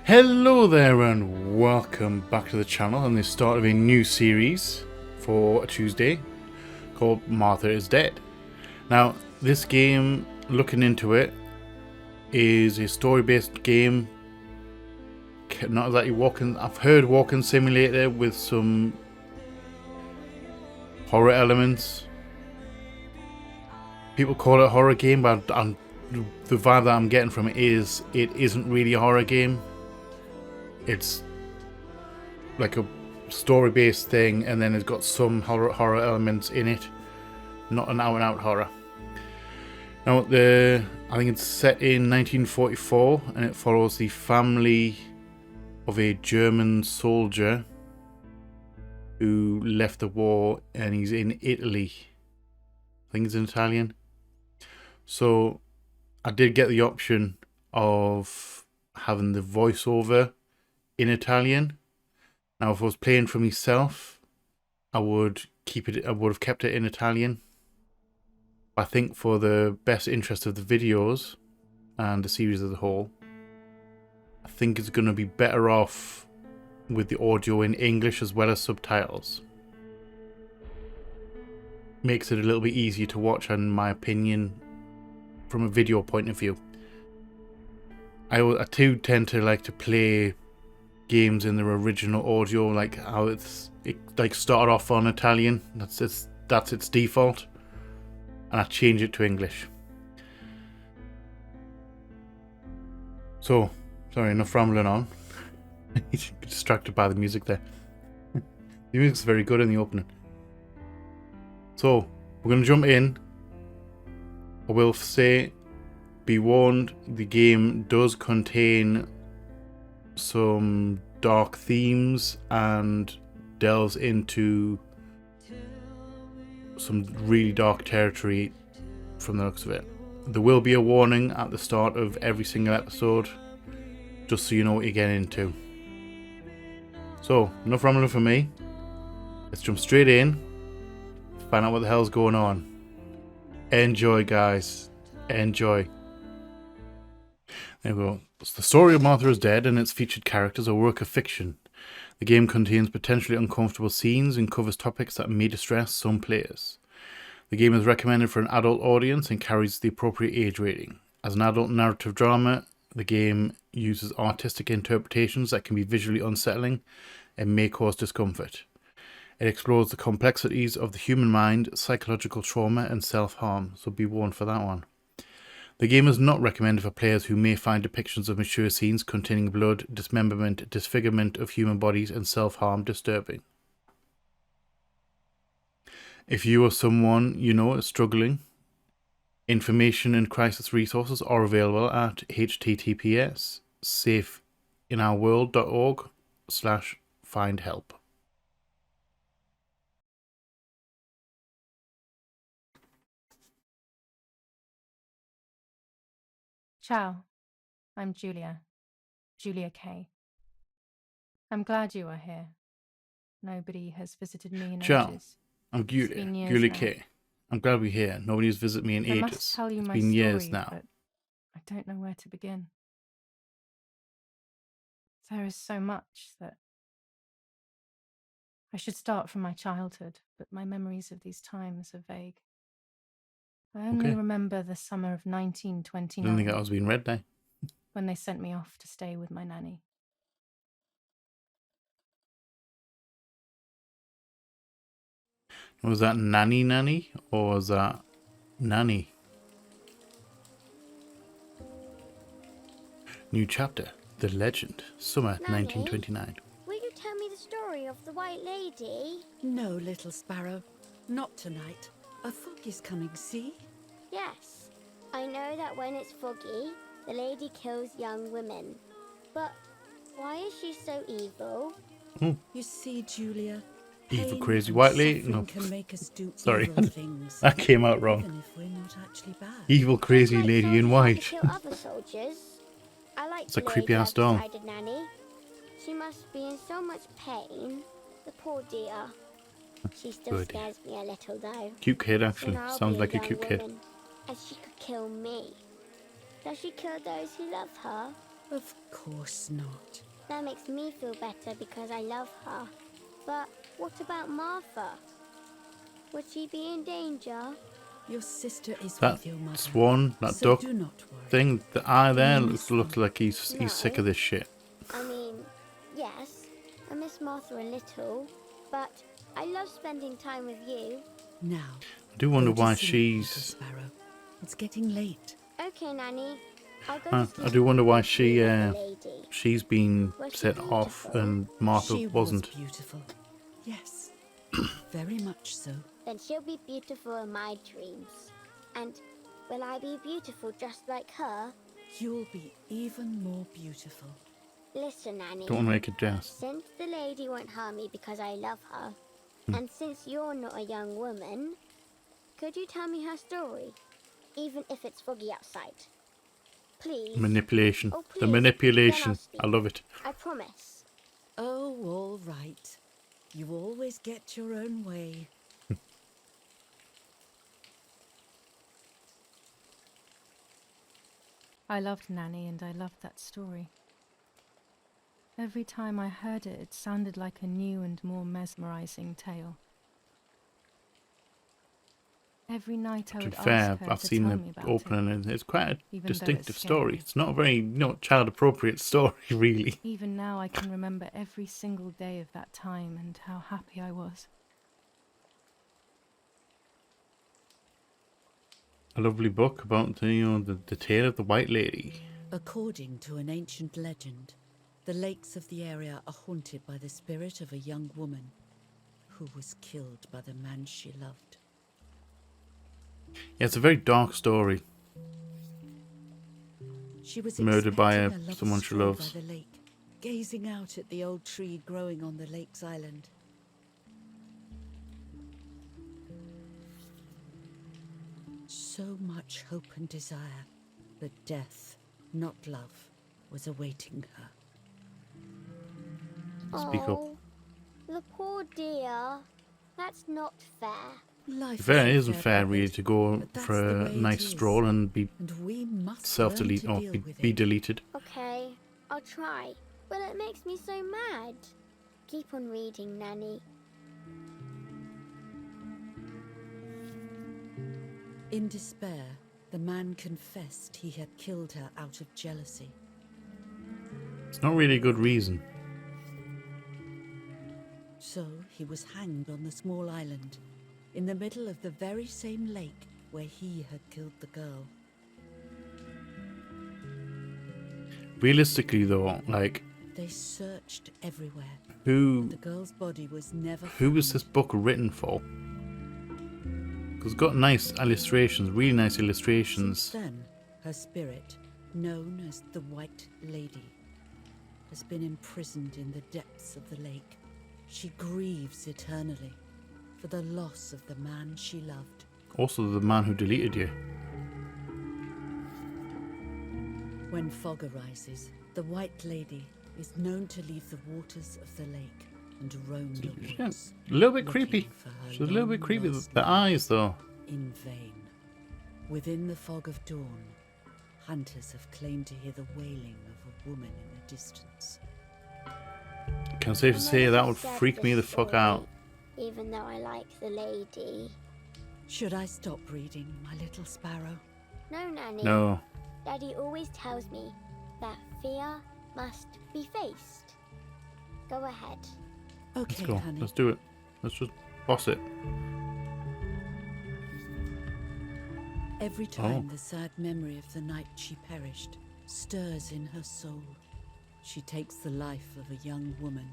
Hello there and welcome back to the channel and the start of a new series for a Tuesday called Martha is Dead. Now this game, looking into it, is a story-based game, not exactly walking. I've heard walking simulator with some horror elements. People call it a horror game, but the vibe that I'm getting from it isn't really a horror game. It's like a story-based thing, and then it's got some horror elements in it, not an out-and-out horror. Now, I think it's set in 1944, and it follows the family of a German soldier who left the war, and he's in Italy. I think it's in Italian. So I did get the option of having the voiceover in Italian. Now, if I was playing for myself, I would have kept it in Italian. I think for the best interest of the videos and the series as a whole, I think it's going to be better off with the audio in English as well as subtitles. Makes it a little bit easier to watch, in my opinion, from a video point of view. I too tend to like to play games in their original audio, like how it started off on Italian. That's its default, and I change it to English. So, sorry, enough rambling on. Distracted by the music there. The music's very good in the opening. So, we're going to jump in. I will say, be warned, the game does contain some dark themes and delves into some really dark territory from the looks of it. There will be a warning at the start of every single episode, just so you know what you're getting into. So, enough rambling for me. Let's jump straight in, find out what the hell's going on. Enjoy, guys. Enjoy. There we go. The story of Martha is Dead and its featured characters are a work of fiction. The game contains potentially uncomfortable scenes and covers topics that may distress some players. The game is recommended for an adult audience and carries the appropriate age rating. As an adult narrative drama, the game uses artistic interpretations that can be visually unsettling and may cause discomfort. It explores the complexities of the human mind, psychological trauma, and self-harm, so be warned for that one. The game is not recommended for players who may find depictions of mature scenes containing blood, dismemberment, disfigurement of human bodies, and self-harm disturbing. If you or someone you know is struggling, information and crisis resources are available at https://safeinourworld.org/findhelp. Ciao, I'm Julia K. I'm glad you are here. Nobody has visited me in Ciao, ages. I'm Julia K. I'm glad we're here. Nobody's visited me in ages. I must tell you it's my been story, years now. but I don't know where to begin. There is so much that I should start from my childhood, but my memories of these times are vague. I only remember the summer of 1929. I don't think that was being read now. When they sent me off to stay with my nanny. Was that nanny or was that nanny? New chapter, The Legend, summer Nanny, 1929. Will you tell me the story of the White Lady? No, little sparrow. Not tonight. A fog is coming, see? Yes. I know that when it's foggy, the lady kills young women. But why is she so evil? You see, Julia, Evil crazy white lady? No. Can make us do Sorry, evil things, that came out wrong. even if we're not actually bad. Evil crazy Like lady in soldiers white. have to kill other soldiers. I like It's a the creepy lady ass doll. beside the nanny. She must be in so much pain. The poor dear. She still Good. scares me a little though. Cute kid, actually. Soon I'll Sounds be like a young cute kid. woman, and she could kill me. Does she kill those who love her, Of course not. That makes me feel better because I love her. But what about Martha? Would she be in danger? Your sister is That with your mother. swan, that so duck do not worry. thing, the eye there You looks miss like he's sick of this shit. I mean, yes, I miss Martha a little, but I love spending time with you. Now, I do wonder go to why sleep, she's. little Sparrow. It's getting late. Okay, Nanny. I'll go I to sleep do wonder why with you, little lady. she's been Was she set off beautiful? and Martha She wasn't. was beautiful. Yes, very much so. Then she'll be beautiful in my dreams. And will I be beautiful just like her? You'll be even more beautiful. Listen, Nanny. Don't want to make a jest. Since the lady won't harm me because I love her, and since you're not a young woman, could you tell me her story? Even if it's foggy outside. Please. Manipulation. Oh, The please. manipulation. Then I'll speak. I love it. I promise. Oh, all right. You always get your own way. I loved Nanny and I loved that story. Every time I heard it, it sounded like a new and more mesmerizing tale. Every night I To would be fair, ask her I've to seen tell the me about opening it. and it's quite a Even though distinctive it's story. scary. It's not a very, child appropriate story, really. Even now I can remember every single day of that time and how happy I was. A lovely book about the tale of the White Lady. According to an ancient legend, the lakes of the area are haunted by the spirit of a young woman who was killed by the man she loved. Yeah, it's a very dark story. She was Murdered by expecting a lover's someone she stroll loves. by the lake, gazing out at the old tree growing on the lake's island. So much hope and desire, but death, not love, was awaiting her. Speak up. Oh, the poor dear. That's not fair. Life Fair isn't isn't fair, puppet, really, to go but that's for the a way it nice is. stroll and be And we must self-delete learn or to deal with be it. deleted. Okay, I'll try. But it makes me so mad. Keep on reading, Nanny. In despair, the man confessed he had killed her out of jealousy. It's not really a good reason. So he was hanged on the small island, in the middle of the very same lake where he had killed the girl. Realistically, though, like, They searched everywhere. who The girl's body was never who was found. this book written for? Because it's got nice illustrations, really nice Since illustrations. then, her spirit, known as the White Lady, has been imprisoned in the depths of the lake. She grieves eternally for the loss of the man she loved. Also, the man who deleted you. When fog arises, the White Lady is known to leave the waters of the lake and roam the Yeah, woods. a little bit looking creepy. for her She's a little bit creepy. long-lost The eyes, though. in vain. Within the fog of dawn, hunters have claimed to hear the wailing of a woman in the distance. Can I safely say that would freak me the fuck out? Even though I like the lady. Should I stop reading, my little sparrow? No, Nanny. No. Daddy always tells me that fear must be faced. Go ahead. Okay, Let's go. honey. Let's do it. Let's just boss it. Every time the sad memory of the night she perished stirs in her soul, she takes the life of a young woman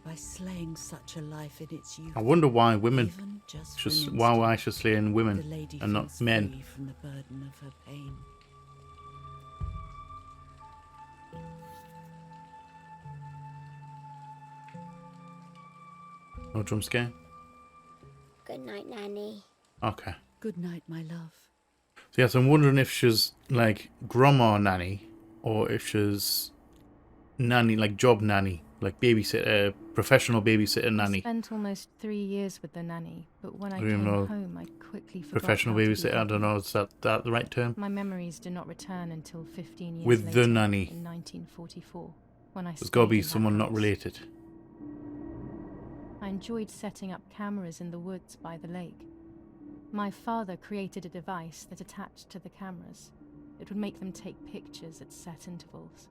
by slaying such a life in its youth. I wonder why women Even just for an should, instant, why I should slay in the women lady and not feels men. free from the burden of her pain. No jump scare? Good night, Nanny. Okay. Good night, my love. So yes, I'm wondering if she's like grandma nanny or if she's nanny, like job nanny. Like babysitter, professional babysitter I nanny. spent almost 3 years with the nanny, but when I don't even came know. home, I quickly forgot Professional how to be babysitter, I don't happy. know, is that the right term? My memories do not return until 15 years With later, the nanny. in 1944, when I There's got to stayed be in that someone not house. related. I enjoyed setting up cameras in the woods by the lake. My father created a device that attached to the cameras. It would make them take pictures at set intervals.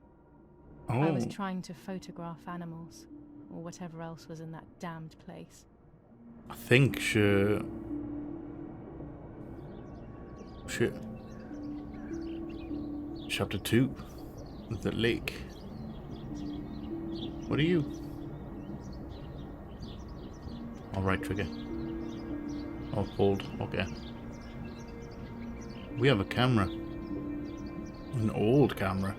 I was Oh, trying to photograph animals, or whatever else was in that damned place. I think shit. Chapter 2. The lake. What are you? All right, trigger. Oh, hold. Okay. We have a camera. An old camera.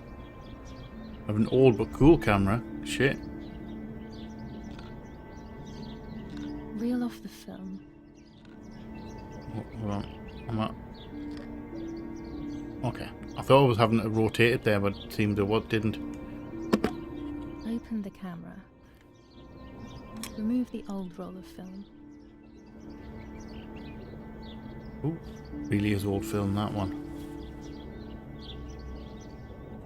I have an old but cool camera. Shit. Reel off the film. Hold on. I'm at... Okay. I thought I was having to rotate it there, but it seemed to what didn't. Open the camera. Remove the old roll of film. Ooh, really is old film, that one.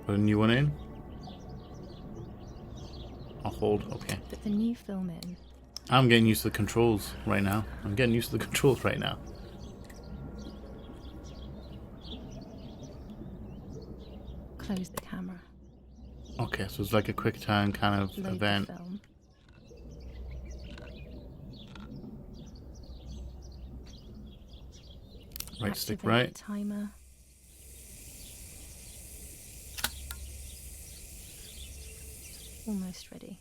Put a new one in. I'll hold, okay. Put the new film in. I'm getting used to the controls right now. Close the camera. Okay, so it's like a quick time kind of Load event. the film. Right stick Activate right. the timer. Almost ready.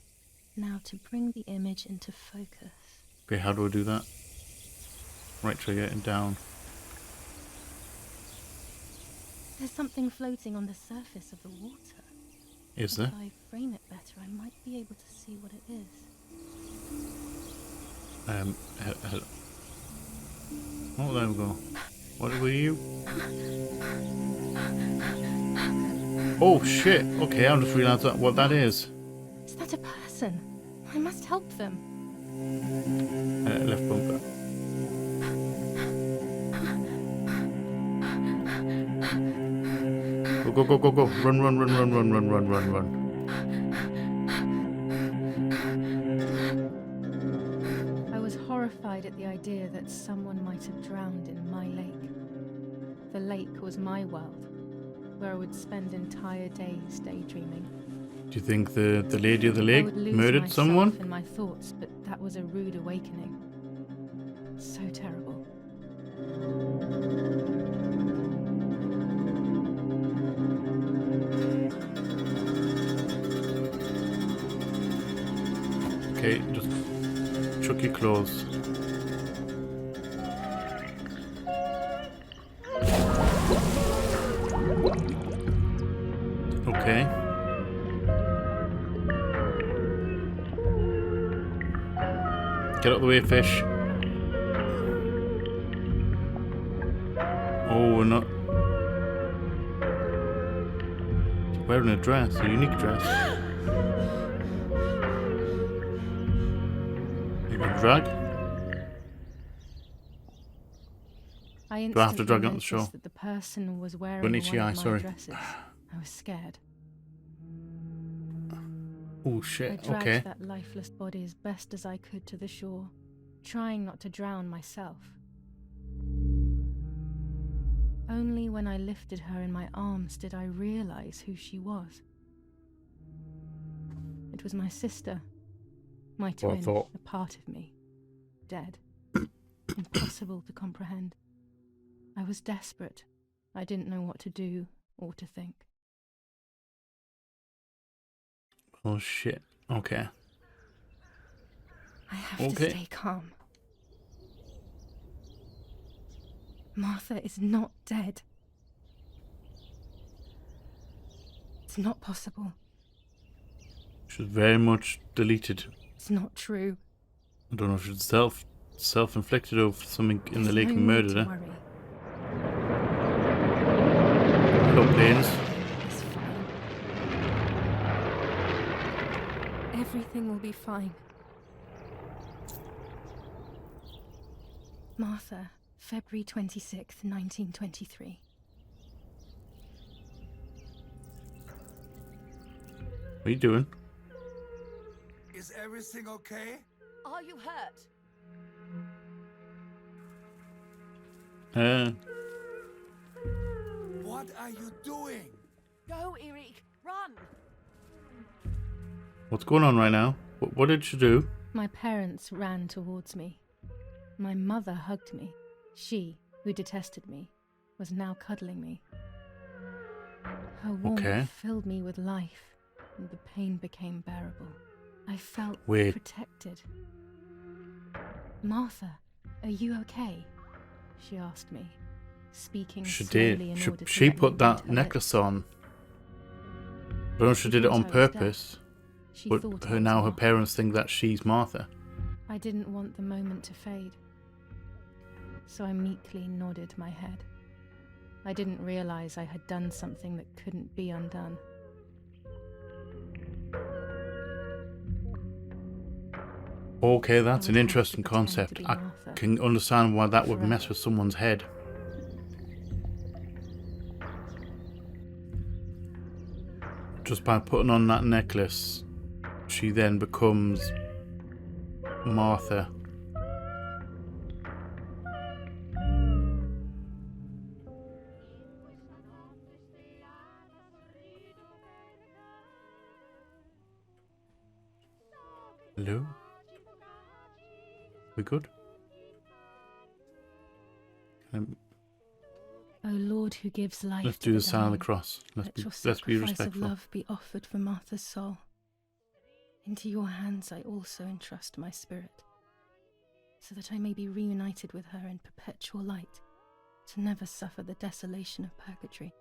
Now to bring the image into focus. Okay, how do I do that? Right trigger and down. There's something floating on the surface of the water. Is there? If I frame it better, I might be able to see what it is. Oh, there we go. What were you? Oh shit! Okay, I just realised what that is. Is that a person? I must help them. Left bumper. Go, go, go, go, go. Run, run, run, run, run, run, run, run, run. I was horrified at the idea that someone might have drowned in my lake. The lake was my world, where I would spend entire days daydreaming. Do you think the lady of the I lake would lose murdered myself someone? in my thoughts, but that was a rude awakening. So terrible. Okay, just chuck your clothes. Okay. Get out the way, fish. Oh, we're not. She's wearing a dress, a unique dress. You gonna drag? I Do I have to instantly drag it on the noticed shore? that the person was wearing Don't one need of your my eye, sorry. dresses. I was scared. Oh I shit, dragged okay. that lifeless body as best as I could to the shore, trying not to drown myself. Only when I lifted her in my arms did I realize who she was. It was my sister, my What I twin, thought. a part of me, dead. Impossible to comprehend. I was desperate. I didn't know what to do or to think. Oh shit, okay. I have Okay. to stay calm. Martha is not dead. It's not possible. She's very much deleted. It's not true. I don't know if she's self-inflicted or if something in the There's lake no and need murdered to her. worry. Hello, planes. It's fine. Everything will be fine. Martha, February 26th, 1923. What are you doing? Is everything okay? Are you hurt? What are you doing? Go, Eric, run! What's going on right now? What did she do? My parents ran towards me. My mother hugged me. She, who detested me, was now cuddling me. Her warmth filled me with life, and the pain became bearable. I felt protected. Martha, are you okay? She asked me, speaking slowly in order to She let me put read that her necklace lips. on. I don't know if she did it thought on I was dead. purpose, She but thought I her was now her Martha. parents think that she's Martha. I didn't want the moment to fade, so I meekly nodded my head. I didn't realize I had done something that couldn't be undone. Okay, that's I an would have interesting to pretend to concept. be I Martha. can understand why that would Forever. mess with someone's head. Just by putting on that necklace, she then becomes Martha. Hello? We good? O Lord, who gives life Let's to do the the sign of the dying, cross. Let's let your be sacrifice of respectful. love be offered for Martha's soul. Into your hands I also entrust my spirit, so that I may be reunited with her in perpetual light, to never suffer the desolation of purgatory.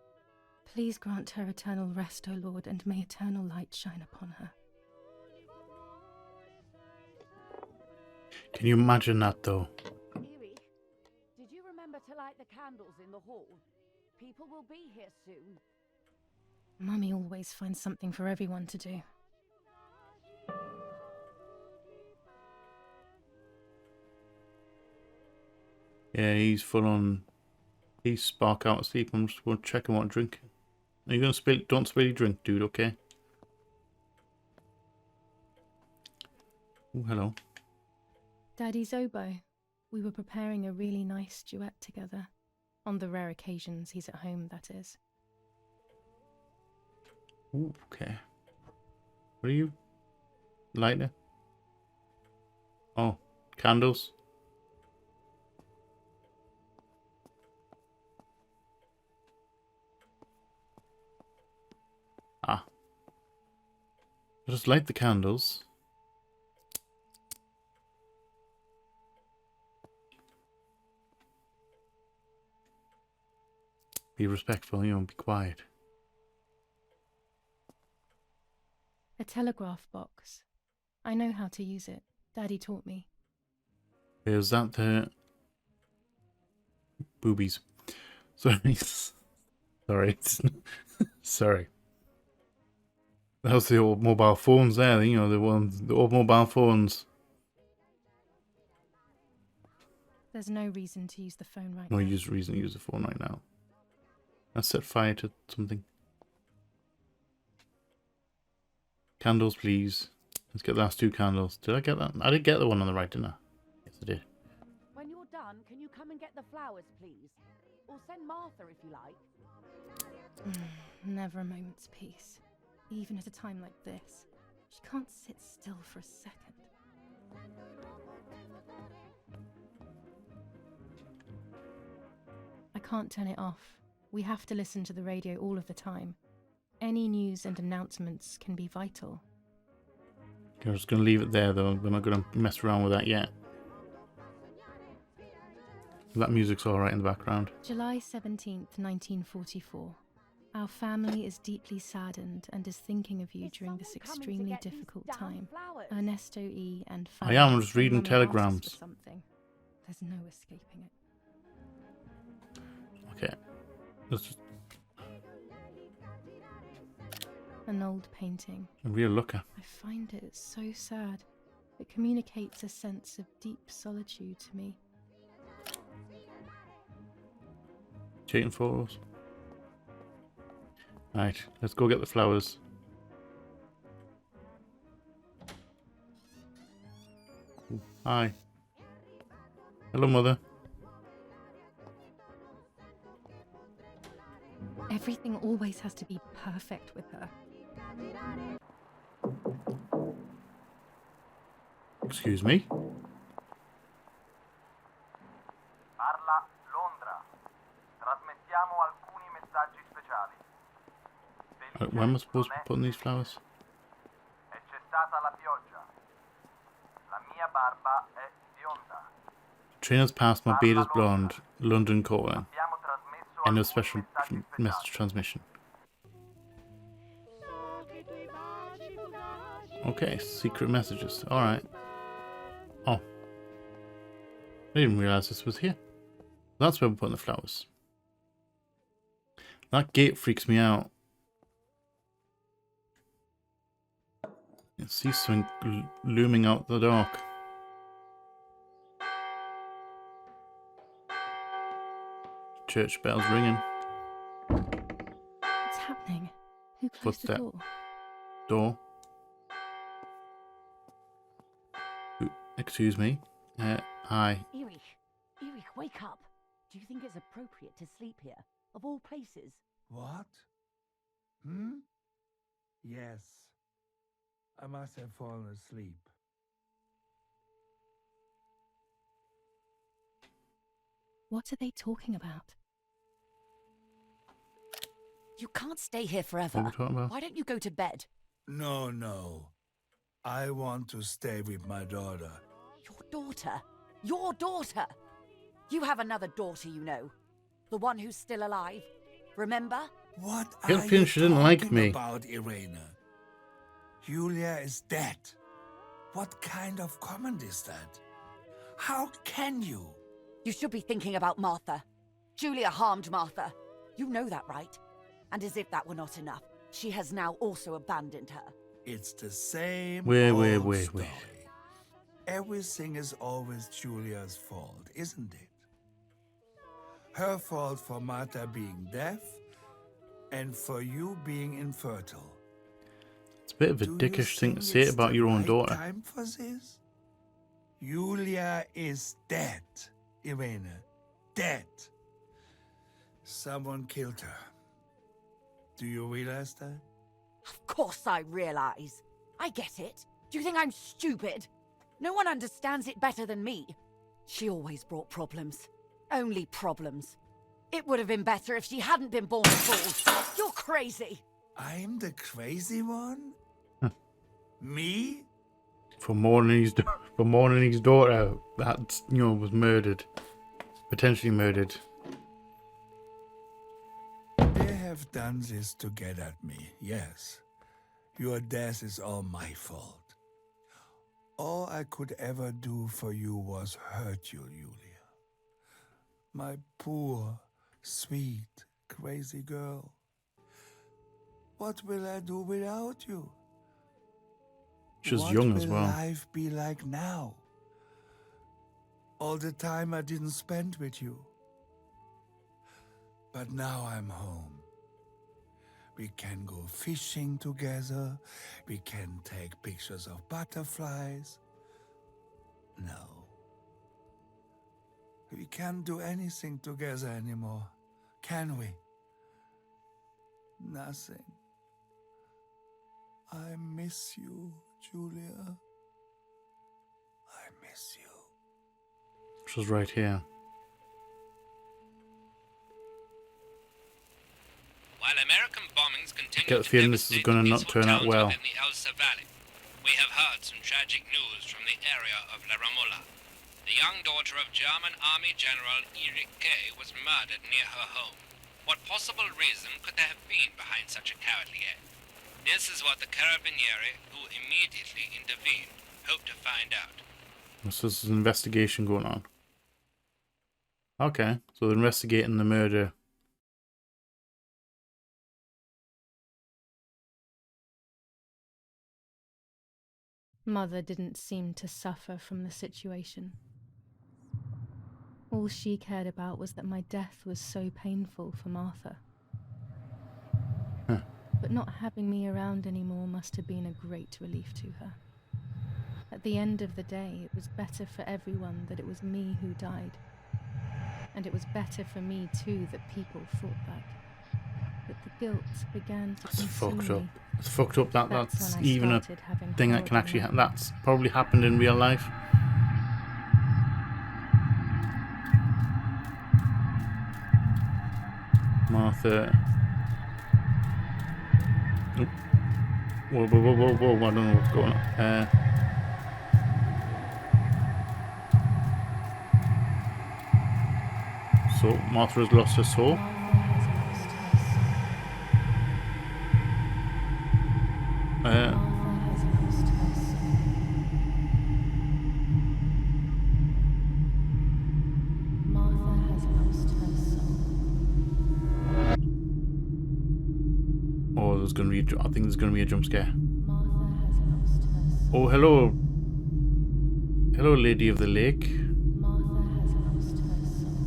Please grant her eternal rest, O Lord, and may eternal light shine upon her. Can you imagine that though? Eric, did you remember to light the candles in the hall? People will be here soon. Mummy always finds something for everyone to do. Yeah, he's full on. He's spark out of sleep. I'm just going to check him what drink. Are you going to spill? Don't spill your drink, dude, okay? Oh, hello. Daddy's oboe. We were preparing a really nice duet together. On the rare occasions he's at home, that is. Ooh, okay. What are you? Lighter? Oh, candles? Ah. I'll just light the candles. Be respectful, you know, be quiet. A telegraph box. I know how to use it. Daddy taught me. Is that the boobies? Sorry. Sorry. Sorry. That was the old mobile phones there, you know, the old mobile phones. There's no reason to use the phone right No now. reason to use the phone right now. Let's set fire to something. Candles, please. Let's get the last 2 candles. Did I get that? I did get the one on the right, didn't I? Yes, I did. When you're done, can you come and get the flowers, please? Or send Martha if you like. Never a moment's peace. Even at a time like this. She can't sit still for a second. I can't turn it off. We have to listen to the radio all of the time. Any news and announcements can be vital. Okay, I'm just going to leave it there, though. We're not going to mess around with that yet. That music's alright in the background. July 17th, 1944. Our family is deeply saddened and is thinking of you Is during this someone coming to extremely get these difficult damn time. flowers? Ernesto E. and I family. am just reading Mummy asks telegrams. for something. There's no escaping it. Okay. Let's just... An old painting. A real looker. I find it so sad. It communicates a sense of deep solitude to me. Taking photos. Right, let's go get the flowers. Ooh, hi. Hello, Mother. Everything always has to be perfect with her. Excuse me. Parla Londra. Trasmettiamo alcuni messaggi speciali. Where am I supposed to be putting these flowers? È cessata la pioggia. La mia barba è bionda. Train has passed, my beard is blonde. London calling. Abbiamo trasmesso End of alcuni special messaggi message speciali. transmission. Okay, secret messages. Alright. Oh. I didn't realise this was here. That's where we're putting the flowers. That gate freaks me out. I see something looming out the dark. Church bells ringing. What's happening? Who closed the Footstep. door? Door. Excuse me. Hi. Erich, wake up. Do you think it's appropriate to sleep here, of all places? What? Yes. I must have fallen asleep. What are they talking about? You can't stay here What are forever. we talking about? Why don't you go to bed? No. I want to stay with my daughter. Your daughter? Your daughter? You have another daughter, you know. The one who's still alive. Remember? What Get are finished, you she didn't like talking me. about, Irena? Julia is dead. What kind of comment is that? How can you? You should be thinking about Martha. Julia harmed Martha. You know that, right? And as if that were not enough, she has now also abandoned her. It's the same Wait. story. Everything is always Julia's fault, isn't it? Her fault for Martha being deaf and for you being infertile. It's a bit of a Do you dickish thing to think say it's about the your own right daughter. time for this? Julia is dead, Irene. Dead. Someone killed her. Do you realize that? Of course I realize. I get it. Do you think I'm stupid? No one understands it better than me. She always brought problems. Only problems. It would have been better if she hadn't been born a fool. You're crazy. I'm the crazy one? Me? For mourning his daughter that, was murdered. Potentially murdered. They have done this to get at me, yes. Your death is all my fault. All I could ever do for you was hurt you, Julia. My poor, sweet, crazy girl. What will I do without you? She was young as What will well. life be like now? All the time I didn't spend with you. But now I'm home. We can go fishing together. We can take pictures of butterflies. No. We can't do anything together anymore, can we? Nothing. I miss you, Julia. I miss you. She was right here. While American bombings continue Get the to feeling this is devastate gonna the not turn out peaceful well. towns within the Elsa Valley, we have heard some tragic news from the area of La Ramola. The young daughter of German Army General Erich K. was murdered near her home. What possible reason could there have been behind such a cowardly act? This is what the Carabinieri, who immediately intervened, hope to find out. So there's an investigation going on. Okay, so they're investigating the murder Mother didn't seem to suffer from the situation. All she cared about was that my death was so painful for Martha. But not having me around anymore must have been a great relief to her. At the end of the day, it was better for everyone that it was me who died. And it was better for me too that people fought back. But the guilt began to consume Fucked up. me. It's fucked up that That's that's when I even a started having thing that can horrible actually nightmares. that's probably happened in real life. Martha. Oh. Whoa, whoa, whoa, whoa, whoa, I don't know what's going on. So Martha has lost her soul. Martha has lost her soul. Martha has lost her soul. Martha has lost her soul. Oh, there's going to be. I think there's going to be a jump scare. Martha has lost her soul. Oh, hello. Hello, Lady of the Lake. Martha has lost her soul.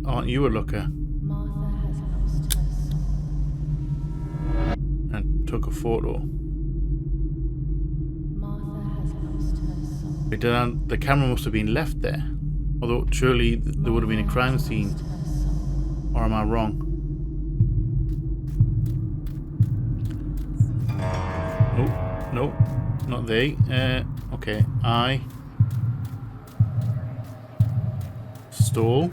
Aren't you a looker? Martha has lost her soul. And took a photo. Martha has lost her soul. Wait, the camera must have been left there. Although surely there would have been a crime scene. Or am I wrong? Oh, no, not they. Okay, I stole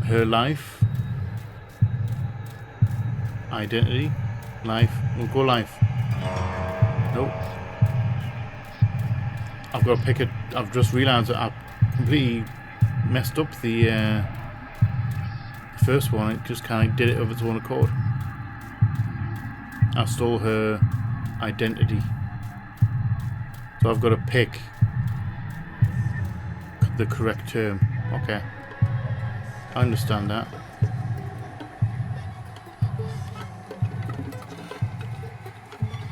her life, identity, life. We'll go life. Nope. I've got to pick it. I've just realised that I completely messed up the first one. It just kind of did it of its own accord. I stole her identity. So I've got to pick the correct term. Okay. I understand that.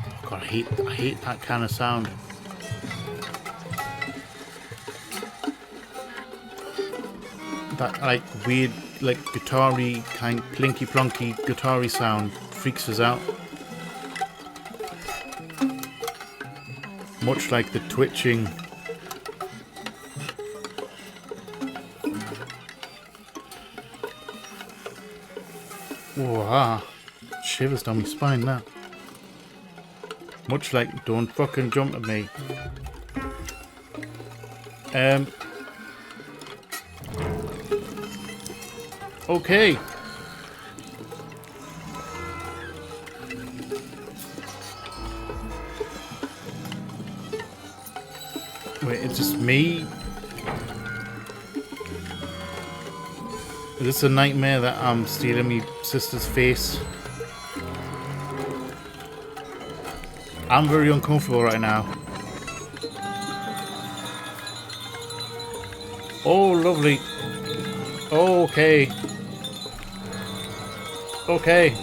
Oh God, I hate that kind of sound. That like weird, like guitar-y, kind of plinky plonky guitar-y sound freaks us out. Much like the twitching. Whoa, shivers down my spine now. Much like don't fucking jump at me. Okay. Wait, it's just me? Is this a nightmare that I'm stealing my sister's face? I'm very uncomfortable right now. Oh, lovely. Oh, okay. Okay.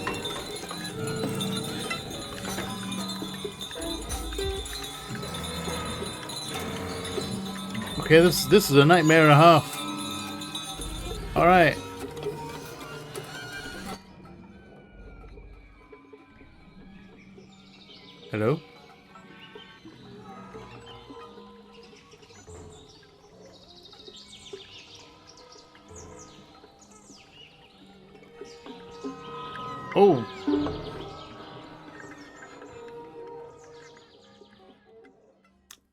Okay, this is a nightmare and a half. All right. Hello? Oh.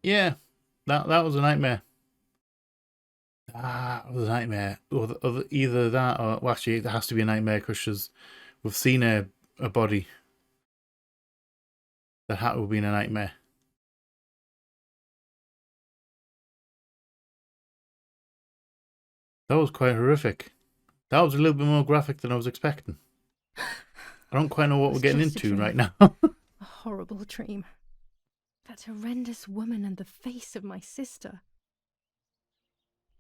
Yeah. That was a nightmare. That was a nightmare. Or either that or... Well, actually, it has to be a nightmare because we've seen a body. That had to have been a nightmare. That was quite horrific. That was a little bit more graphic than I was expecting. I don't quite know what we're getting into right now. A horrible dream. That horrendous woman and the face of my sister.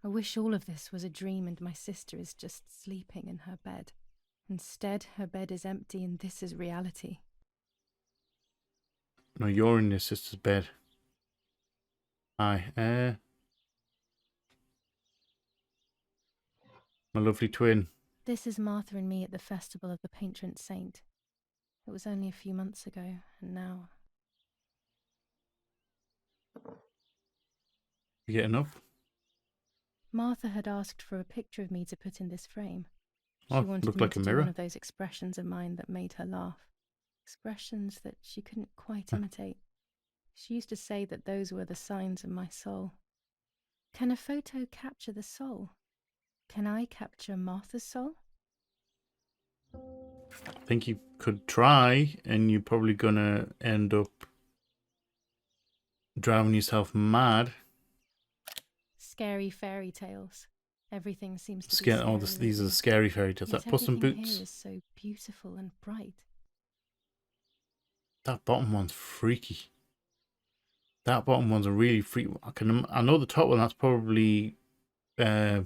I wish all of this was a dream and my sister is just sleeping in her bed. Instead, her bed is empty and this is reality. No, you're in your sister's bed. Hi, my lovely twin. This is Martha and me at the festival of the patron saint. It was only a few months ago, and now... You getting up? Martha had asked for a picture of me to put in this frame. Oh, She wanted looked me like to a do mirror. one of those expressions of mine that made her laugh. Expressions that she couldn't quite imitate. She used to say that those were the signs of my soul. Can a photo capture the soul? Can I capture Martha's soul? I think you could try, and you're probably gonna end up driving yourself mad. Scary fairy tales. Everything seems to be Scare. Oh, scary these are lately. scary fairy tales. Yet That Puss in everything Boots. here is so beautiful and bright. That bottom one's freaky. That bottom one's a really freaky. I know the top one. That's probably. I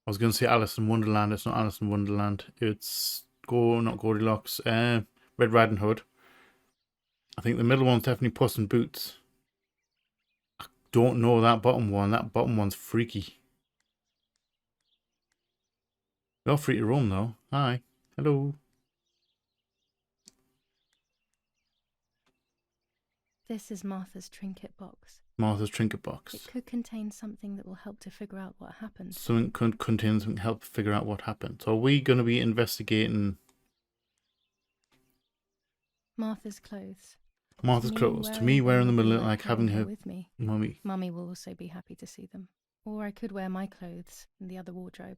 was going to say Alice in Wonderland. It's not Alice in Wonderland. It's not Goldilocks. Red Riding Hood. I think the middle one's definitely Puss in Boots. I don't know that bottom one. That bottom one's freaky. You're free to roam though. Hi. Hello. This is Martha's trinket box. Martha's trinket box. It could contain something that will help to figure out what happened. Something could contain something to help figure out what happened. So are we going to be investigating Martha's clothes. Martha's clothes? To me, wearing them a little like having her with me. mummy. Mummy will also be happy to see them. Or I could wear my clothes in the other wardrobe.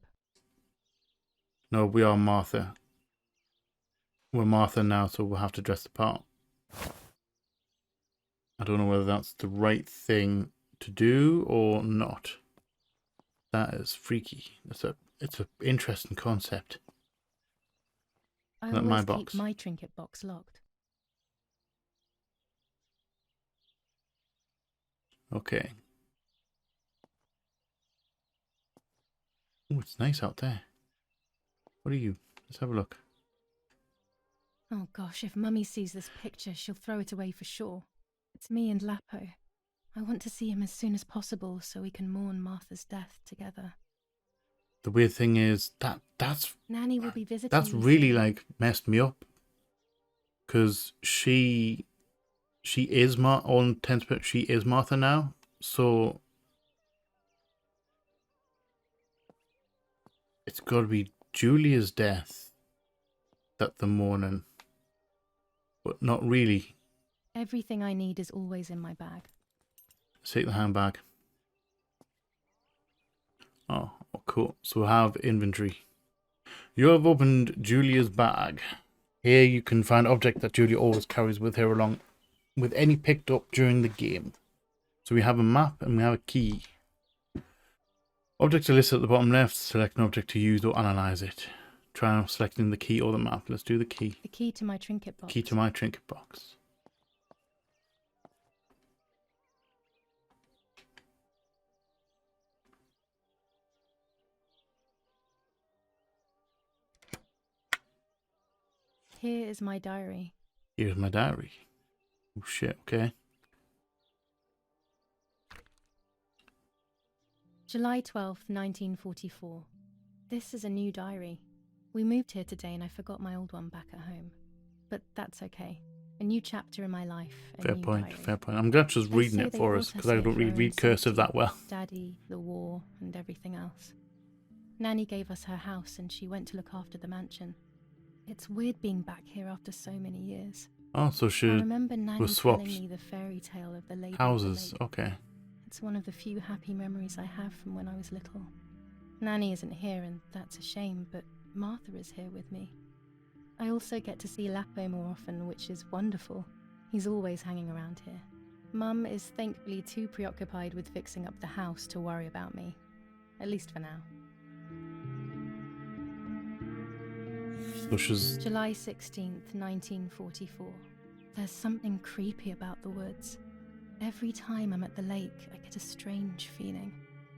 No, we are Martha. We're Martha now, so we'll have to dress the part. I don't know whether that's the right thing to do or not. That is freaky. It's a interesting concept. I Not always my keep box. my trinket box locked. Okay. Oh, it's nice out there. What are you? Let's have a look. Oh gosh, if Mummy sees this picture, she'll throw it away for sure. It's me and Lapo. I want to see him as soon as possible so we can mourn Martha's death together. The weird thing is that's Nanny will be visiting. that's me really soon. like messed me up. Because she is all intents but she is Martha now. So it's got to be Julia's death that the mourning, but not really. Everything I need is always in my bag. Let's take the handbag. Oh, cool. So we have inventory. You have opened Julia's bag. Here you can find object that Julia always carries with her along with any picked up during the game. So we have a map and we have a key. Objects are listed at the bottom left. Select an object to use or analyze it. Try selecting the key or the map. Let's do the key. The key to my trinket box. Key to my trinket box. Here is my diary. Here's my diary. Oh shit, okay. July 12th, 1944. This is a new diary. We moved here today and I forgot my old one back at home. But that's okay. A new chapter in my life. Fair point, fair point. I'm glad she's reading it for us because I don't really read cursive that well. Daddy, the war, and everything else. Nanny gave us her house and she went to look after the mansion. It's weird being back here after so many years. Oh, so she I remember Nanny was swapped telling me the fairy tale of the lady houses. with the lake. Okay. It's one of the few happy memories I have from when I was little. Nanny isn't here and that's a shame, but Martha is here with me. I also get to see Lapo more often, which is wonderful. He's always hanging around here. Mum is thankfully too preoccupied with fixing up the house to worry about me. At least for now. So she's July 16th, 1944. There's something creepy about the woods. Every time I'm at the lake, I get a strange feeling.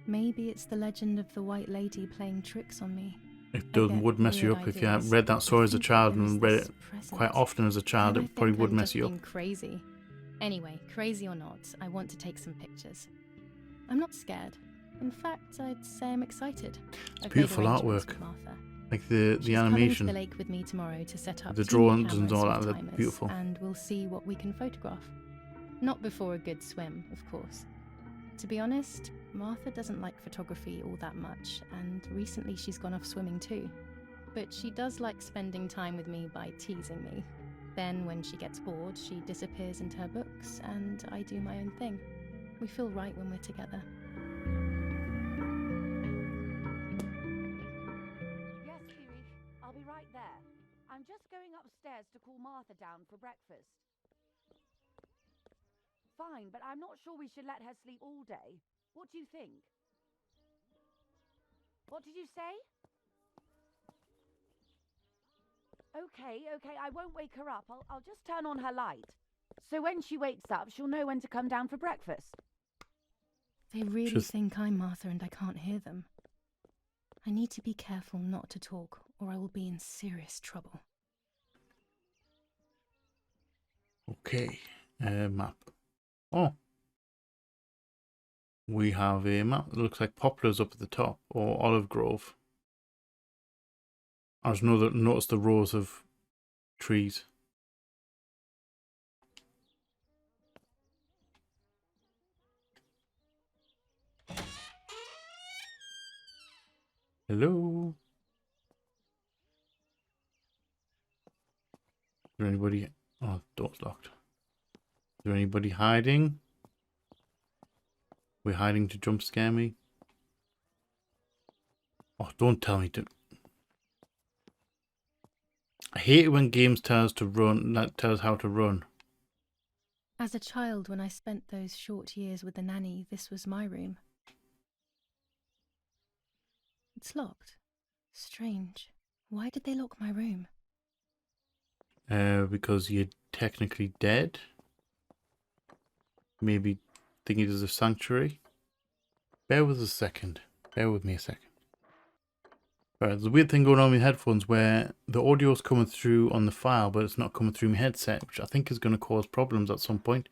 Maybe it's the legend of the White Lady playing tricks on me. It I does, get would mess you weird up if you had ideas. read that story as a think child there is and read this it present. quite often as a child. Then I It probably think would I'm mess just you up. being crazy. Anyway, crazy or not, I want to take some pictures. I'm not scared. In fact, I'd say I'm excited. I've made Beautiful arrangements artwork. with Martha. Like the She's coming to animation, the lake with me tomorrow to set up the 2 new drawings and cameras all with that. They're timers, beautiful. and we'll see what we can photograph. Not before a good swim, of course. To be honest, Martha doesn't like photography all that much, and recently she's gone off swimming too. But she does like spending time with me by teasing me. Then, when she gets bored, she disappears into her books, and I do my own thing. We feel right when we're together. Yes, Erich, I'll be right there. I'm just going upstairs to call Martha down for breakfast. Fine, but I'm not sure we should let her sleep all day. What do you think? What did you say? Okay, I won't wake her up. I'll just turn on her light. So when she wakes up, she'll know when to come down for breakfast. They really think I'm Martha and I can't hear them. I need to be careful not to talk, or I will be in serious trouble. Okay, map. Oh, we have a map that looks like poplars up at the top, or olive grove. I just noticed the rows of trees. Hello? Is there anybody? Oh, the door's locked. Is there anybody hiding? We're hiding to jump scare me? Oh, don't tell me to. I hate it when games tell us to run, that tells how to run. As a child, when I spent those short years with the nanny, this was my room. It's locked. Strange. Why did they lock my room? Because you're technically dead. Maybe think it is a sanctuary. Bear with us a second. Bear with me a second. Alright, there's a weird thing going on with headphones where the audio's coming through on the file, but it's not coming through my headset, which I think is going to cause problems at some point.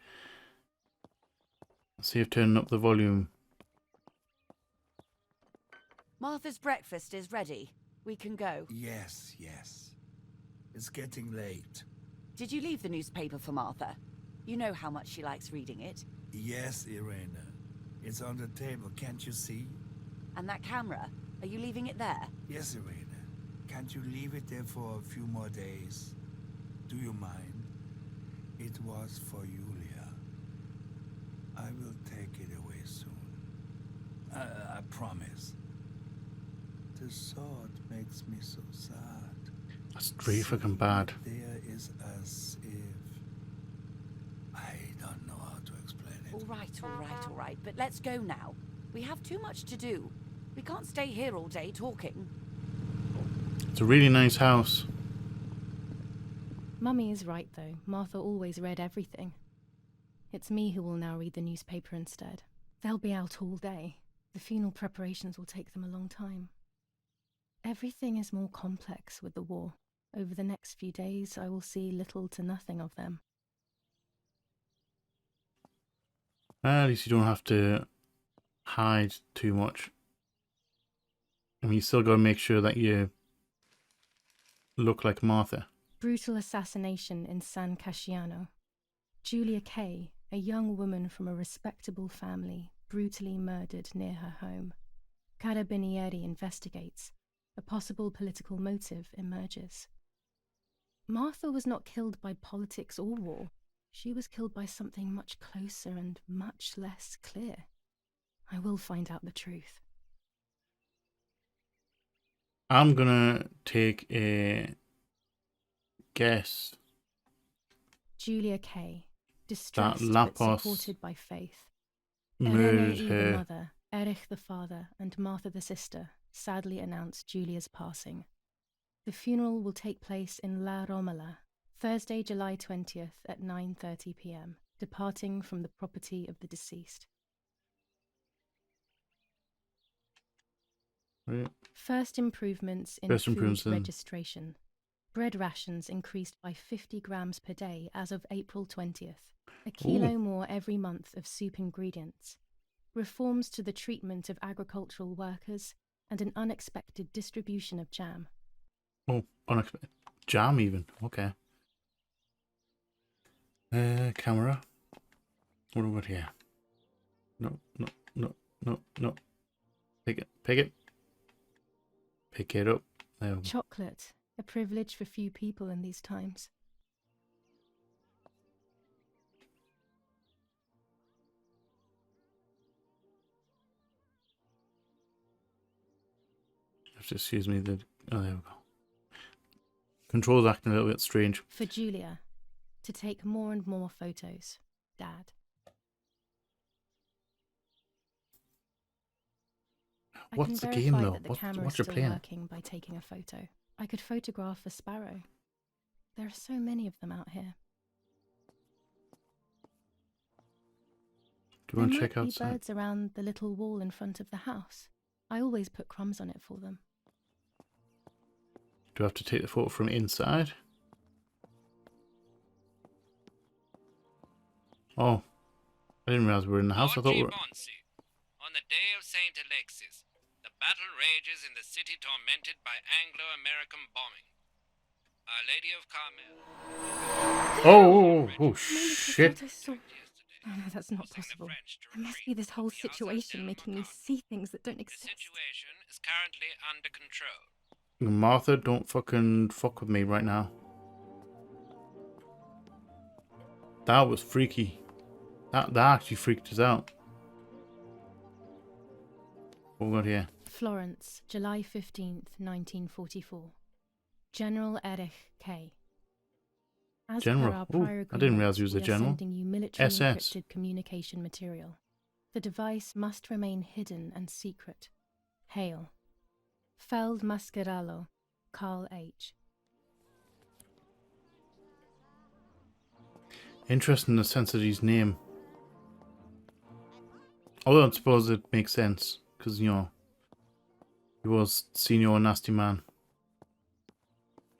Let's see if turning up the volume. Martha's breakfast is ready. We can go. Yes. It's getting late. Did you leave the newspaper for Martha? You know how much she likes reading it. Yes, Irena. It's on the table, can't you see? And that camera, are you leaving it there? Yes, Irena. Can't you leave it there for a few more days? Do you mind? It was for Julia. I will take it away soon. I promise. The thought makes me so sad. That's really fucking bad. There is as if... I don't know how to explain it. All right, but let's go now. We have too much to do. We can't stay here all day talking. It's a really nice house. Mummy is right, though. Martha always read everything. It's me who will now read the newspaper instead. They'll be out all day. The funeral preparations will take them a long time. Everything is more complex with the war. Over the next few days, I will see little to nothing of them. At least you don't have to hide too much. I mean, you still got to make sure that you look like Martha. Brutal assassination in San Casciano. Julia Kay, a young woman from a respectable family, brutally murdered near her home. Carabinieri investigates. A possible political motive emerges. Martha was not killed by politics or war. She was killed by something much closer and much less clear. I will find out the truth. I'm gonna take a guess. Julia Kay, distressed but Lapos supported by faith. murdered Irene, her. the mother, Erich the father, and Martha the sister sadly announced Julia's passing. The funeral will take place in La Romola, Thursday, July 20th at 9:30 p.m., departing from the property of the deceased. Right. First improvements in First food improvements in- registration. Bread rations increased by 50 grams per day as of April 20th. A kilo more every month of soup ingredients. Reforms to the treatment of agricultural workers and an unexpected distribution of jam. Oh, unexpected. Jam even. Okay. Camera. What have we got here? No, no, no, no, no. Pick it, pick it. Pick it up. There we go. Chocolate, a privilege for few people in these times. Just excuse me. Oh, there we go. Controls acting a little bit strange. For Julia, to take more and more photos. Dad. What's the I can game verify though? that the camera What's is your still plan? working by taking a photo. I could photograph a sparrow. There are so many of them out here. Do you want to There check might be outside? birds around the little wall in front of the house. I always put crumbs on it for them. Do I have to take the photo from inside? Oh, I didn't realize we were in the house. I thought we were. Bonsi, on the day of St. Alexis, the battle rages in the city tormented by Anglo-American bombing. Our Lady of Carmel. Oh, shit. Oh no, that's not possible. There must be this whole situation making me see things that don't The exist. situation is currently under control. Martha, don't fucking fuck with me right now. That was freaky. That actually freaked us out. What we got here? Florence, July 15th, 1944. General Erich K. As General. per our Ooh, prior I didn't realize he was a we are general. sending you military SS. encrypted communication material. The device must remain hidden and secret. Hail. Feld Mascherallo, Carl H. Interesting the sense of his name. Although I suppose it makes sense, because, you know, he was senior nasty man.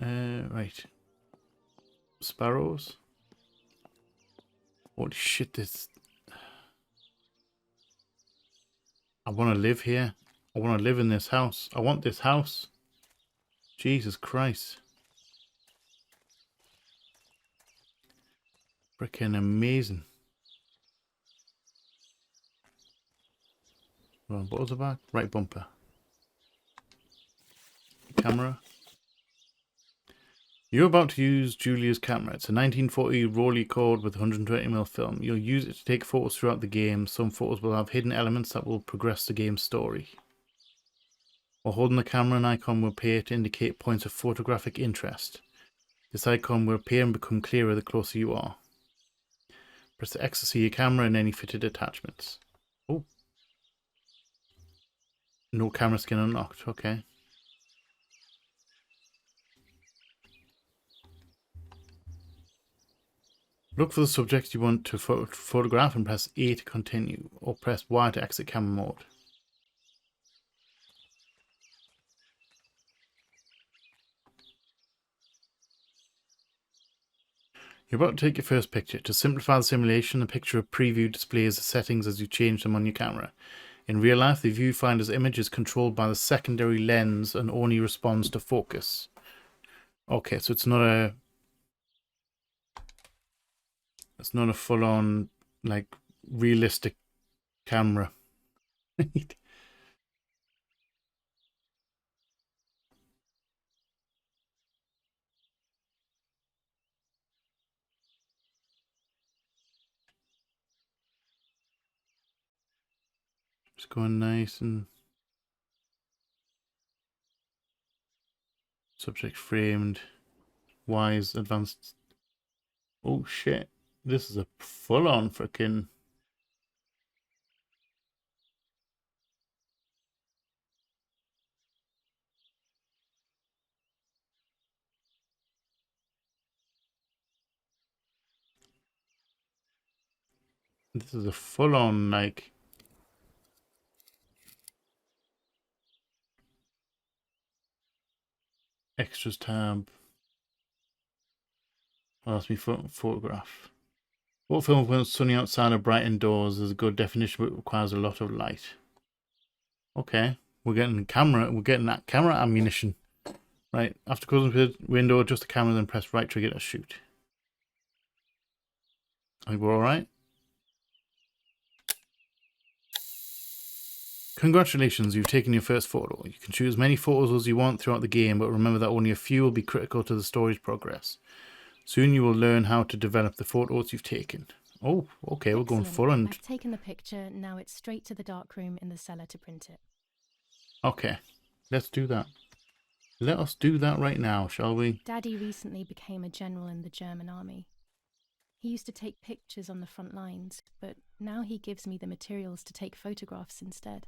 Right. Sparrows. Holy shit, this... I want to live here. I want to live in this house. I want this house. Jesus Christ. Freaking amazing. Wrong buttons are back. Right bumper. Camera. You're about to use Julia's camera. It's a 1940 Rolly cord with 120mm film. You'll use it to take photos throughout the game. Some photos will have hidden elements that will progress the game's story. While holding the camera, an icon will appear to indicate points of photographic interest. This icon will appear and become clearer the closer you are. Press the X to see your camera and any fitted attachments. Oh. No camera skin unlocked. Okay. Look for the subject you want to photograph and press A to continue, or press Y to exit camera mode. You're about to take your first picture. To simplify the simulation, the picture preview displays the settings as you change them on your camera. In real life, the viewfinder's image is controlled by the secondary lens and only responds to focus. Okay, so it's not a full-on, like, realistic camera. It's going nice and subject framed, wise, advanced. Oh shit! This is a full-on freaking. This is a full-on, like, Extras tab. Oh, that's me photograph. What film when it's sunny outside or bright indoors is a good definition, but requires a lot of light. Okay, we're getting camera. We're getting that camera ammunition. Right, after closing the window, adjust the camera, then press right trigger to shoot. I think we're all right. Congratulations, you've taken your first photo. You can choose as many photos as you want throughout the game, but remember that only a few will be critical to the story's progress. Soon you will learn how to develop the photos you've taken. Oh, okay, we're going Excellent. full on. I've taken the picture, now it's straight to the darkroom in the cellar to print it. Okay, let's do that. Let us do that right now, shall we? Daddy recently became a general in the German army. He used to take pictures on the front lines, but now he gives me the materials to take photographs instead.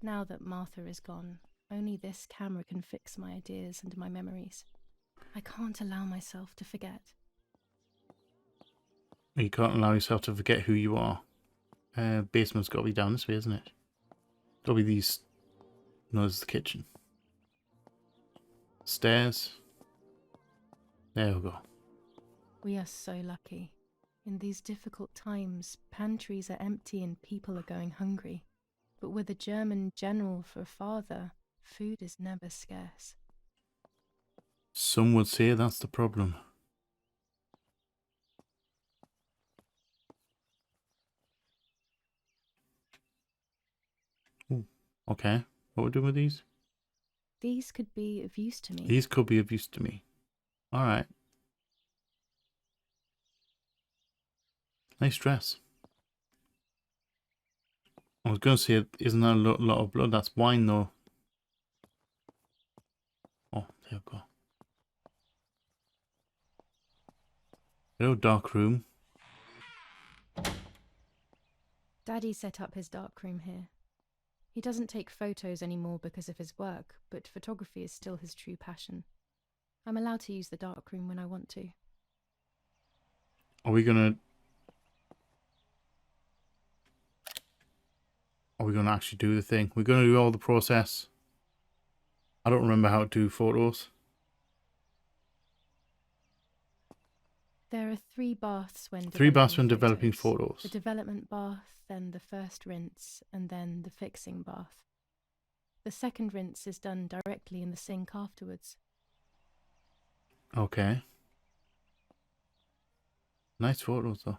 Now that Martha is gone, only this camera can fix my ideas and my memories. I can't allow myself to forget. You can't allow yourself to forget who you are. Basement's got to be down this way, isn't it? Got to be these... No, this is the kitchen. Stairs. There we go. We are so lucky. In these difficult times, pantries are empty and people are going hungry. But with a German general for a father, food is never scarce. Some would say that's the problem. Ooh, okay, what we're doing with these? These could be of use to me. These could be of use to me. Alright. Nice dress. I was going to say, isn't that a lot of blood? That's wine, though. Oh, there we go. Hello, dark room. Daddy set up his darkroom here. He doesn't take photos anymore because of his work, but photography is still his true passion. I'm allowed to use the darkroom when I want to. Are we gonna actually do the thing? We're gonna do all the process. I don't remember how to do photos. There are 3 baths when developing photos. The development bath, then the first rinse, and then the fixing bath. The second rinse is done directly in the sink afterwards. Okay. Nice photos, though.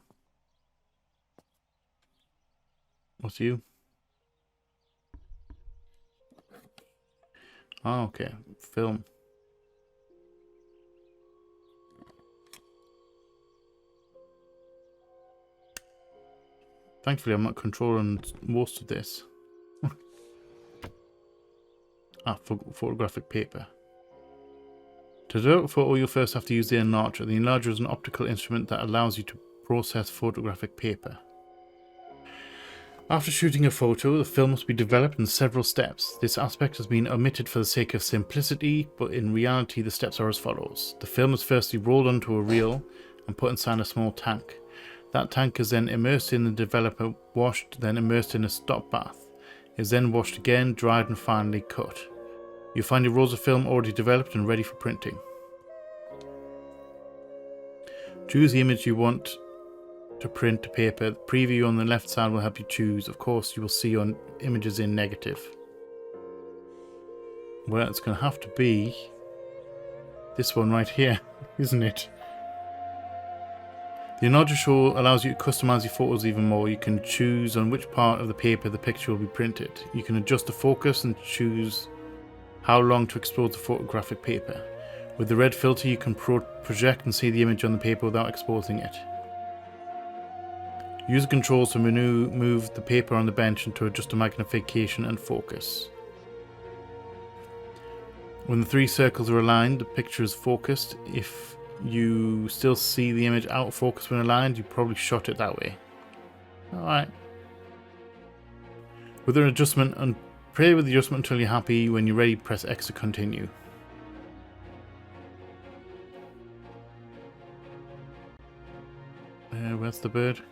What's you? Oh, okay. Film. Thankfully, I'm not controlling most of this. Photographic paper. To develop a photo, you'll first have to use the enlarger. The enlarger is an optical instrument that allows you to process photographic paper. After shooting a photo, the film must be developed in several steps. This aspect has been omitted for the sake of simplicity, but in reality the steps are as follows. The film is firstly rolled onto a reel and put inside a small tank. That tank is then immersed in the developer, washed, then immersed in a stop bath. It is then washed again, dried and finally cut. You'll find your rolls of film already developed and ready for printing. Choose the image you want to print to paper. The preview on the left side will help you choose. Of course, you will see your images in negative. Well, it's going to have to be this one right here, isn't it? The enlarger show allows you to customize your photos even more. You can choose on which part of the paper the picture will be printed. You can adjust the focus and choose how long to expose the photographic paper. With the red filter, you can project and see the image on the paper without exposing it. Use the controls to move the paper on the bench and to adjust the magnification and focus. When the 3 circles are aligned, the picture is focused. If you still see the image out of focus when aligned, you probably shot it that way. Alright. With an adjustment, and play with the adjustment until you're happy. When you're ready, press X to continue. Where's the bird?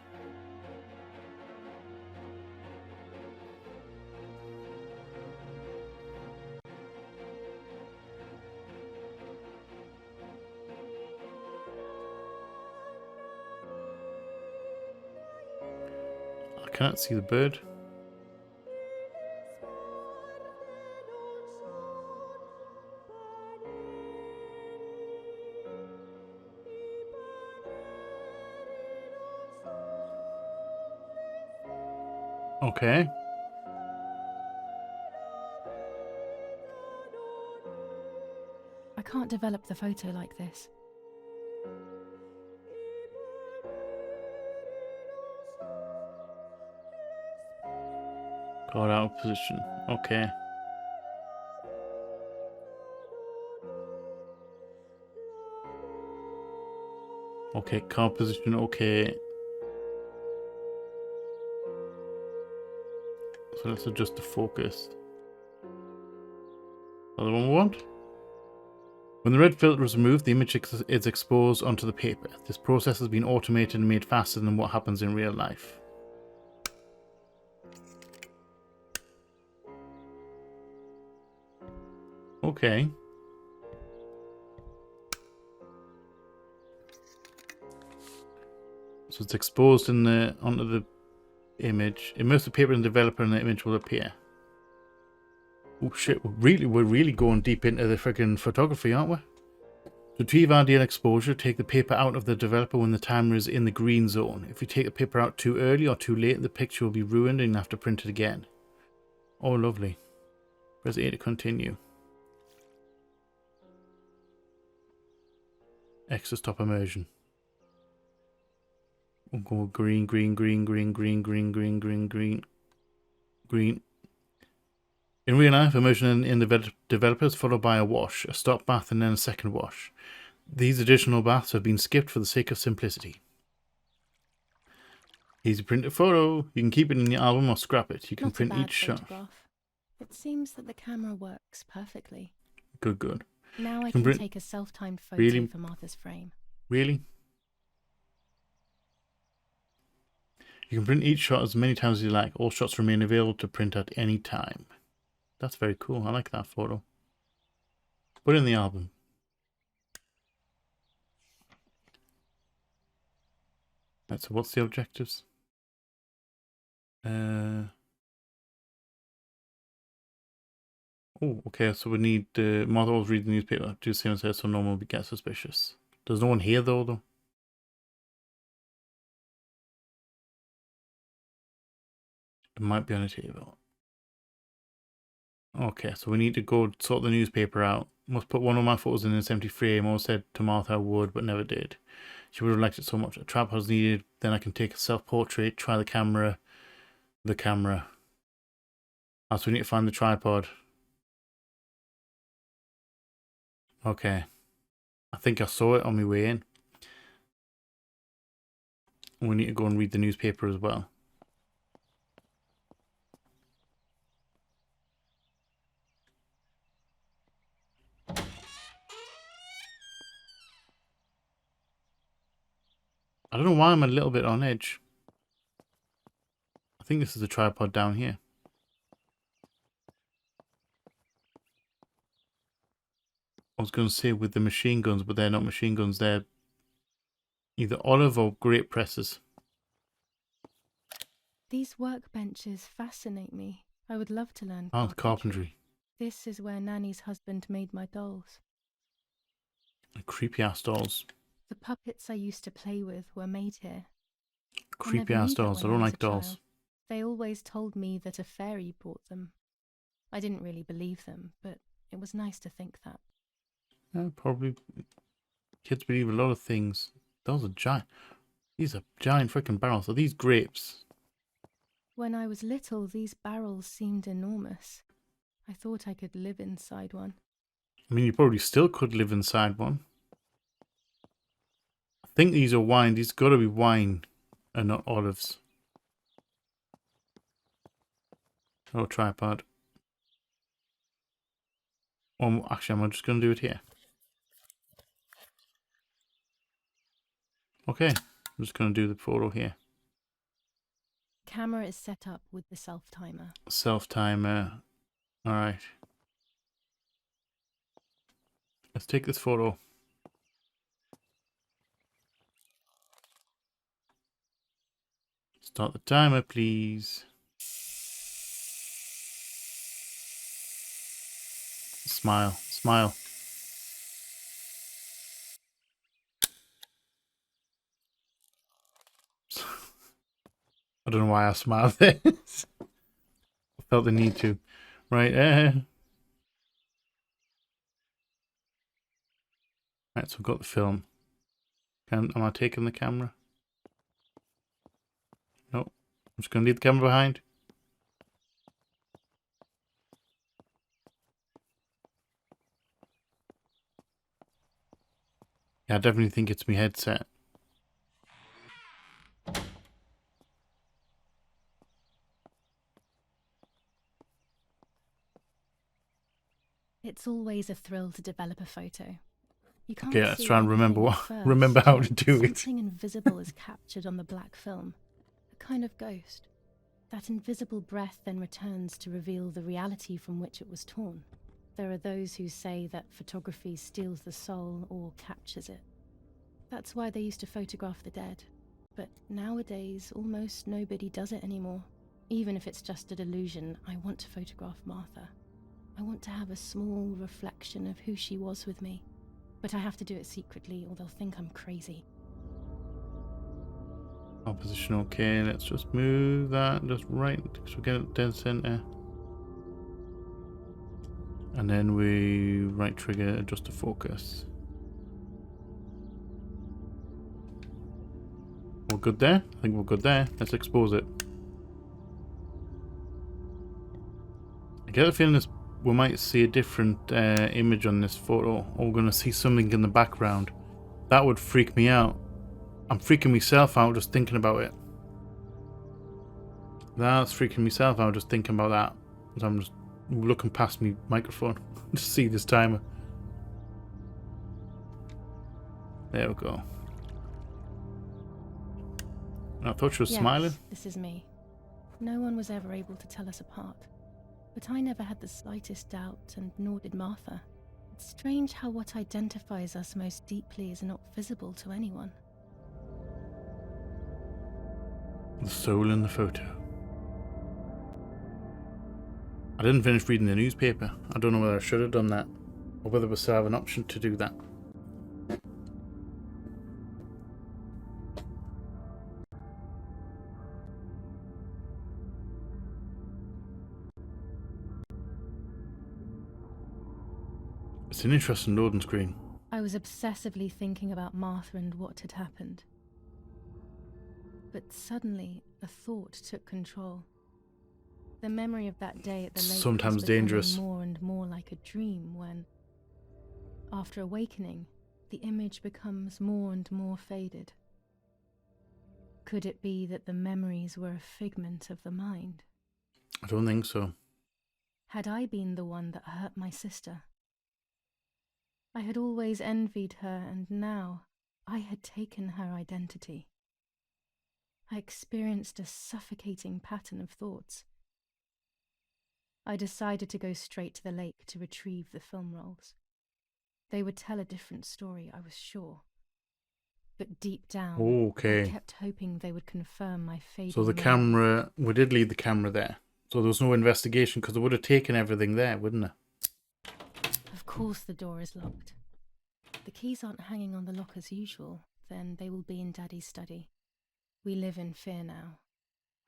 cannot see the bird. Okay. I can't develop the photo like this. Got out of position. Okay. Okay, car position, okay. So let's adjust the focus. Other one we want? When the red filter is removed, the image is exposed onto the paper. This process has been automated and made faster than what happens in real life. Okay. So it's exposed in the onto the image. Immerse the paper in the developer and the image will appear. Oh shit, we're really going deep into the freaking photography, aren't we? To achieve ideal exposure, take the paper out of the developer when the timer is in the green zone. If you take the paper out too early or too late, the picture will be ruined and you have to print it again. Oh, lovely. Press A to continue. X to stop immersion. We'll go green, green, green, green, green, green, green, green, green, green. In real life, immersion in the developer is followed by a wash, a stop bath, and then a second wash. These additional baths have been skipped for the sake of simplicity. Easy print a photo. You can keep it in your album or scrap it. You can Not print a bad each shot. photograph. It seems that the camera works perfectly. Good, good. Now I can can print- take a self-timed photo Really? for Martha's frame. Really? You can print each shot as many times as you like. All shots remain available to print at any time. That's very cool. I like that photo. Put it in the album. Right, so what's the objectives? Oh, okay, so we need Martha always read the newspaper. Do the same as her so no one will get suspicious. There's no one here though. It might be on a table. Okay, so we need to go sort the newspaper out. Must put one of my photos in its empty frame. Always said to Martha I would, but never did. She would have liked it so much. A tripod's needed. Then I can take a self-portrait, try the camera. Ah, so we need to find the tripod. Okay. I think I saw it on my way in. We need to go and read the newspaper as well. I don't know why I'm a little bit on edge. I think this is the tripod down here. I was going to say with the machine guns, but they're not machine guns. They're either olive or grape presses. These workbenches fascinate me. I would love to learn Oh, the carpentry. This is where Nanny's husband made my dolls. Creepy ass dolls. The puppets I used to play with were made here. Creepy ass dolls. I don't like dolls. They always told me that a fairy brought them. I didn't really believe them, but it was nice to think that. Yeah, probably. Kids believe a lot of things. Those are giant. These are giant freaking barrels. Are these grapes? When I was little, these barrels seemed enormous. I thought I could live inside one. I mean, you probably still could live inside one. I think these are wine. These got to be wine and not olives. Oh, tripod. Actually, I'm just going to do it here. Okay, I'm just going to do the photo here. Camera is set up with the self-timer. Self-timer. Alright. Let's take this photo. Let's Start the timer, please. Smile, smile. I don't know why I smiled there. I felt the need to. Right, right, so I've got the film. Am I taking the camera? No. I'm just going to leave the camera behind. Yeah, I definitely think it's my headset. It's always a thrill to develop a photo. You can't Okay, let's see try and remember anything what at first, remember how to yet do it. Something invisible is captured on the black film, a kind of ghost. That invisible breath then returns to reveal the reality from which it was torn. There are those who say that photography steals the soul or captures it. That's why they used to photograph the dead. But nowadays, almost nobody does it anymore. Even if it's just a delusion, I want to photograph Martha. I want to have a small reflection of who she was with me. But I have to do it secretly or they'll think I'm crazy. Position okay, let's just move that just right, because we get it dead center. And then we right trigger, adjust the focus. We're good there? I think we're good there. Let's expose it. I get the feeling this, we might see a different image on this photo, or we're going to see something in the background. That would freak me out. I'm freaking myself out just thinking about it. That's freaking myself out just thinking about that. As I'm just looking past my microphone to see this timer. There we go. I thought she was smiling. This is me. No one was ever able to tell us apart. But I never had the slightest doubt, and nor did Martha. It's strange how what identifies us most deeply is not visible to anyone. The soul in the photo. I didn't finish reading the newspaper. I don't know whether I should have done that, or whether we still have an option to do that. It's an interesting loading screen. I was obsessively thinking about Martha and what had happened. But suddenly, a thought took control. The memory of that day at the lake Sometimes was becoming dangerous. more and more like a dream when, after awakening, the image becomes more and more faded. Could it be that the memories were a figment of the mind? I don't think so. Had I been the one that hurt my sister? I had always envied her, and now I had taken her identity. I experienced a suffocating pattern of thoughts. I decided to go straight to the lake to retrieve the film rolls. They would tell a different story, I was sure. But deep down, Okay. I kept hoping they would confirm my fading So the memory. camera, we did leave the camera there. So there was no investigation because it would have taken everything there, wouldn't it? Of course the door is locked. The keys aren't hanging on the lock as usual, then they will be in Daddy's study. We live in fear now.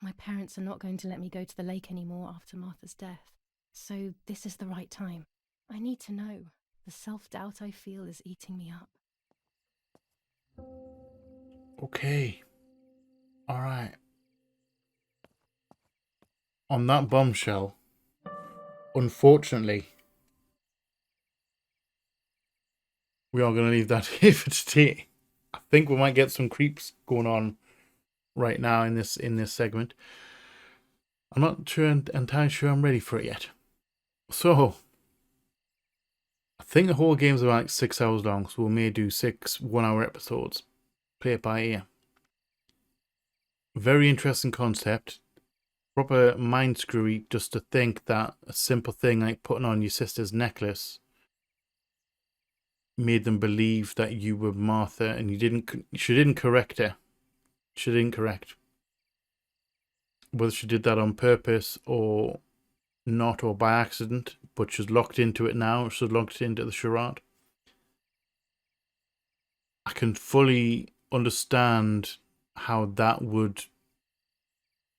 My parents are not going to let me go to the lake anymore after Martha's death. So this is the right time. I need to know. The self-doubt I feel is eating me up. Okay. Alright. On that bombshell, unfortunately, we are going to leave that here for today. I think we might get some creeps going on right now in this segment. I'm not entirely sure I'm ready for it yet. So, I think the whole game's about like 6 hours long, so we may do 6 1-hour episodes. Play it by ear. Very interesting concept. Proper mind screwy just to think that a simple thing like putting on your sister's necklace made them believe that you were Martha and she didn't correct her. She didn't correct. whether she did that on purpose or not, or by accident, but she's locked into it now. She's locked into the charade. I can fully understand how that would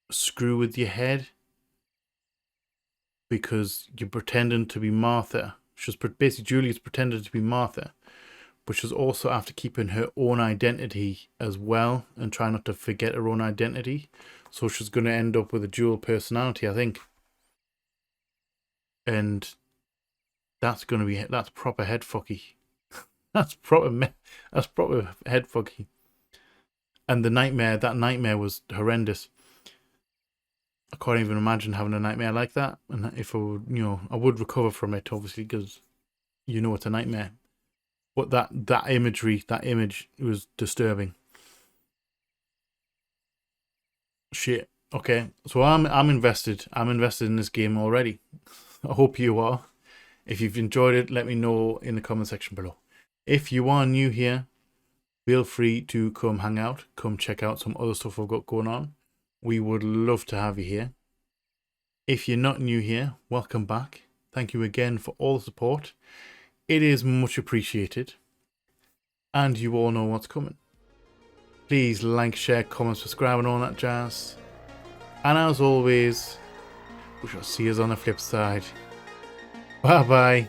screw with your head, because you're pretending to be Martha. Basically, Julie's pretending to be Martha, but she's also after keeping her own identity as well and trying not to forget her own identity. So she's going to end up with a dual personality, I think. And that's proper head fucky. that's proper head fucky. And that nightmare was horrendous. I can't even imagine having a nightmare like that. And if I would, I would recover from it, obviously, because it's a nightmare. But that image was disturbing. Shit. Okay, so I'm invested. I'm invested in this game already. I hope you are. If you've enjoyed it, let me know in the comment section below. If you are new here, feel free to come hang out. Come check out some other stuff I've got going on. We would love to have you here. If you're not new here, welcome back. Thank you again for all the support. It is much appreciated. And you all know what's coming. Please like, share, comment, subscribe and all that jazz. And as always, we shall see us on the flip side. Bye bye.